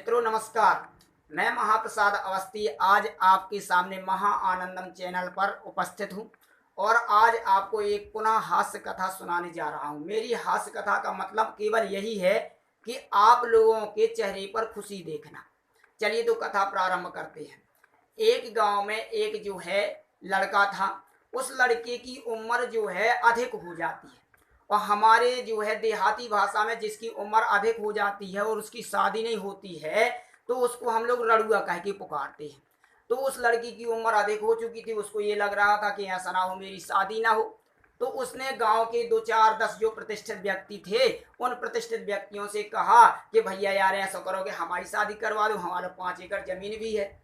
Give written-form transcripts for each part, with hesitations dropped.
मित्रों नमस्कार। मैं महाप्रसाद अवस्थी आज आपके सामने महा आनंदम चैनल पर उपस्थित हूँ और आज आपको एक पुनः हास्य कथा सुनाने जा रहा हूँ। मेरी हास्य कथा का मतलब केवल यही है कि आप लोगों के चेहरे पर खुशी देखना। चलिए तो कथा प्रारंभ करते हैं। एक गांव में एक जो है लड़का था। उस लड़के की उम्र जो है अधिक हो जाती है और हमारे जो है देहाती भाषा में जिसकी उम्र अधिक हो जाती है और उसकी शादी नहीं होती है तो उसको हम लोग रड़ुआ कह के पुकारते हैं। तो उस लड़की की उम्र अधिक हो चुकी थी। उसको ये लग रहा था कि ऐसा ना हो मेरी शादी ना हो। तो उसने गांव के 2 4 10 जो प्रतिष्ठित व्यक्ति थे उन प्रतिष्ठित व्यक्तियों से कहा कि भैया यार ऐसा करो कि हमारी शादी करवा दो, हमारा 5 एकड़ जमीन भी है।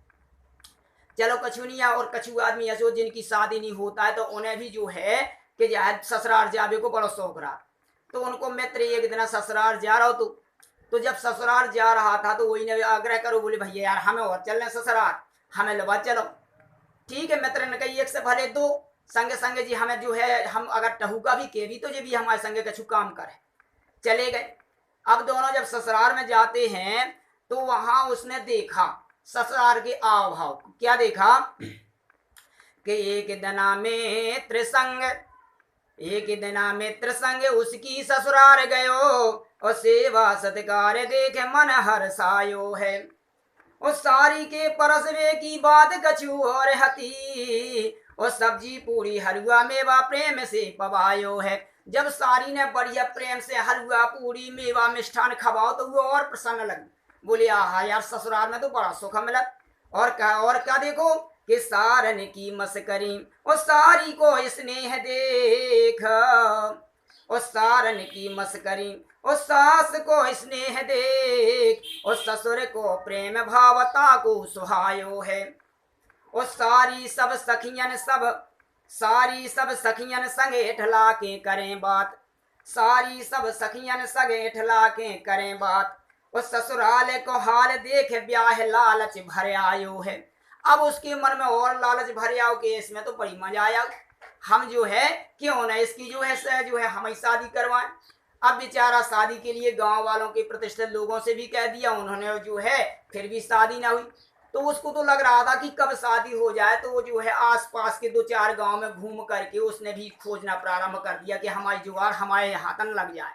चलो कछुनिया और कछु आदमी ऐसे जिनकी शादी नहीं होता है तो उन्हें भी जो है कि ससुराल जावे को बड़ा शौक रहा। तो उनको मित्र एक दिन ससुराल जा रहा हो तो जब ससुराल जा रहा था तो वही ने आग्रह करो, बोले भैया यार हमें और चलने ससुराल, हमें लबा चलो। ठीक है, मित्र ने कही एक से भले दो संगे संगे जी हमें जो है हम अगर टहूका भी के भी तो ये भी हमारे संगे कछु काम करे। चले गए। अब दोनों जब ससुराल में जाते हैं तो वहां उसने देखा ससुराल के आव भाव। क्या देखा कि एक दिना में त्रिसंग उसकी ससुराल गयो और सेवा सत्कार देखे मन हर्षायो है। और सारी के परसवे की बात कछु और हती और सब्जी पूरी हलवा मेवा प्रेम से पवायो है। जब सारी ने बढ़िया प्रेम से हलवा पूरी मेवा मिष्ठान खवाओ तो वो और प्रसन्न लगी। बोले आहा यार ससुराल में तो बड़ा सुख मिला। और क्या देखो कि सारन की मस्करी और सारी को स्नेह देख और सारन की मस्करी और सास को स्नेह देख और ससुर को प्रेम भावता को सुहायो है। और सारी सब सखियन संगे ठला के करें बात, सारी सब सखियन संगे ठला के करें बात। और ससुराल को हाल देख ब्याह लालच भर आयो है। अब उसके मन में और लालच भर आओ कि इसमें तो बड़ी मजा आया, हम जो है क्यों ना इसकी जो है हमें शादी करवाएं। अब बेचारा शादी के लिए गांव वालों के प्रतिष्ठित लोगों से भी कह दिया, उन्होंने जो है फिर भी शादी ना हुई। तो उसको तो लग रहा था कि कब शादी हो जाए। तो वो जो है आसपास के 2 4 गांव में घूम करके उसने भी खोजना प्रारंभ कर दिया कि हमारी जुगाड़ हमारे हाथन लग जाए।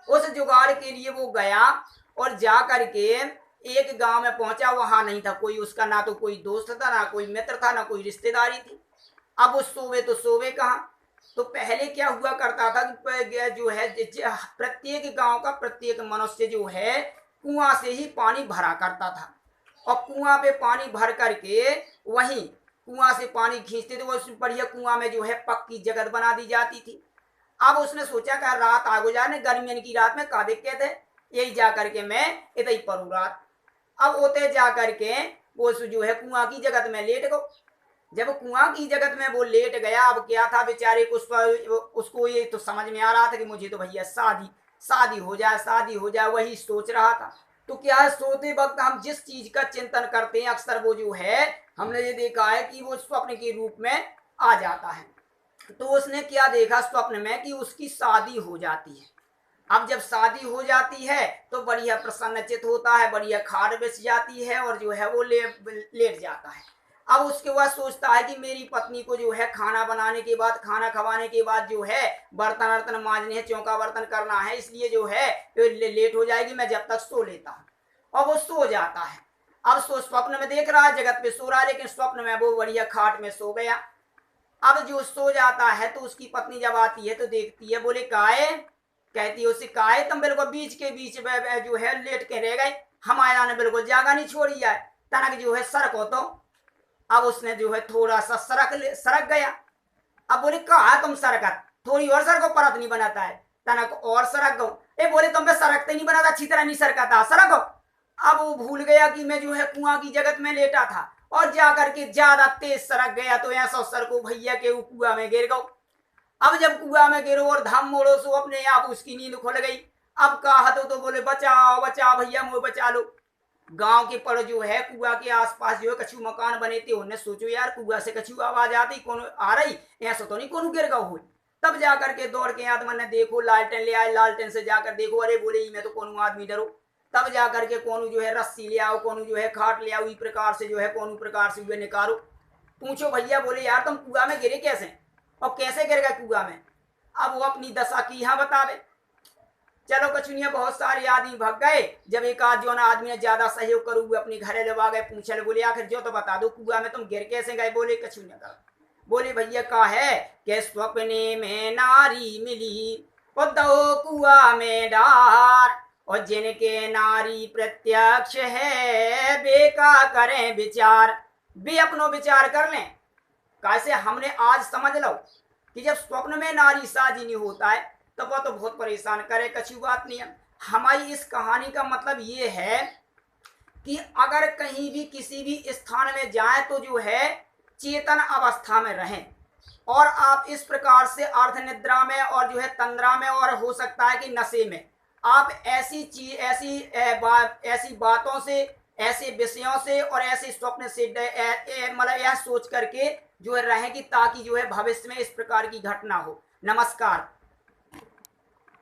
उस जुगाड़ के लिए वो गया और जा करके एक गांव में पहुंचा। वहां नहीं था कोई उसका, ना तो कोई दोस्त था, ना कोई मित्र था, ना कोई रिश्तेदारी थी। अब उस सोवे कहाँ। तो पहले क्या हुआ करता था कि जो है प्रत्येक गांव का प्रत्येक मनुष्य जो है कुआं से ही पानी भरा करता था और कुआं पे पानी भर करके वहीं कुआं से पानी खींचते थे। वो बढ़िया कुआं में जो है पक्की जगह बना दी जाती थी। अब उसने सोचा कि रात आ गुजारने गर्मियों की रात में का दिक्कत है, यही जा करके मैं इतनी परू रात। अब होते जा करके वो जो है कुआं की जगत में लेट गो। जब कुआं की जगत में वो लेट गया, अब क्या था बेचारे को उसको ये तो समझ में आ रहा था कि मुझे तो भैया शादी हो जाए वही सोच रहा था। तो क्या है सोते वक्त हम जिस चीज का चिंतन करते हैं अक्सर वो जो है हमने ये देखा है कि वो स्वप्न के रूप में आ जाता है। तो उसने क्या देखा स्वप्न में कि उसकी शादी हो जाती है। अब जब शादी हो जाती है तो बढ़िया प्रसन्नचित होता है, बढ़िया खाड़ बिछ जाती है और जो है वो लेट जाता है। अब उसके बाद सोचता है कि मेरी पत्नी को जो है खाना बनाने के बाद, खाना खवाने के बाद जो है बर्तन वर्तन मांजने हैं, चौका बर्तन करना है, इसलिए जो है लेट हो जाएगी, मैं जब तक सो लेता हूँ। और वो सो जाता है। अब स्वप्न में देख रहा है जगत पे सो रहा है, लेकिन स्वप्न में वो बढ़िया खाट में सो गया। अब जो सो जाता है तो उसकी पत्नी जब आती है तो देखती है, बोले काहे, कहती है उससे काहे तुम बिल्कुल बीच के बीच में जो है लेट के रह गए, हमारा ने बिल्कुल जागा नहीं छोड़ी है, तनक जो है सरक हो। तो अब उसने जो है थोड़ा सा सरक गया। अब बोले कहा तुम सरकत, थोड़ी और सरको परत नहीं बनाता है, तनक और सरक गो। ए बोले तुम पे सरकते नहीं बनाता, अच्छी तरह नहीं सरकता, सरको। अब वो भूल गया कि मैं जो है कुआं की जगत में लेटा था और जाकर के ज्यादा तेज सरक गया तो ऐसा सर को भैया के कुआ में गिर गो। अब जब कुआ में गिरो और धम मोड़ो सो अपने आप उसकी नींद खुल गई। अब कहा तो बोले बचाओ बचाओ भैया मुझे बचा लो। गांव के पर जो है कुआ के आसपास जो है कछु मकान बने थे, उन्हें सोचो यार कुआ से कछु आवाज आती कौन आ रही, ऐसा तो नहीं कौन गिर गौ हो। तब जाकर के दौड़ के आदमी ने देखो लालटेन ले आए, लालटेन से जाकर देखो, अरे बोले मैं तो कौन आदमी डरो। तब जा करके कौन जो है रस्सी ले आओ, कौन जो है खाट ले आओ, इस प्रकार से जो है कौन प्रकार से जो है निकालो। पूछो भैया, बोले यार तुम कुआ में गिरे कैसे और कैसे गिर गए कुआ में? अब वो अपनी दशा की यहाँ बतावे। चलो कछुनिया बहुत सारे आदमी भाग गए। जब एक आध जो ना आदमी ने ज्यादा सहयोग करू हुए अपनी घरे जब आ गए, पूछे बोले आखिर जो तो बता दो कुआ में तुम गिर कैसे गए? बोले कछुनिया का बोले भैया का है कि स्वप्ने में नारी मिली और दो कुआ में डार, और जिनके नारी प्रत्यक्ष है बेका करें विचार। भी अपनो विचार कर लें। कैसे हमने आज समझ लो कि जब स्वप्न में नारी साजी नहीं होता है तो वह तो बहुत परेशान करे। कछु बात नहीं है। हमारी इस कहानी का मतलब ये है कि अगर कहीं भी किसी भी स्थान में जाए तो जो है चेतन अवस्था में रहें, और आप इस प्रकार से अर्ध निद्रा में और जो है तंद्रा में और हो सकता है कि नशे में आप ऐसी चीज ऐसी बातों से, ऐसे विषयों से और ऐसे स्वप्न से मतलब यह सोच करके जो है रहें कि ताकि जो है भविष्य में इस प्रकार की घटना हो। नमस्कार।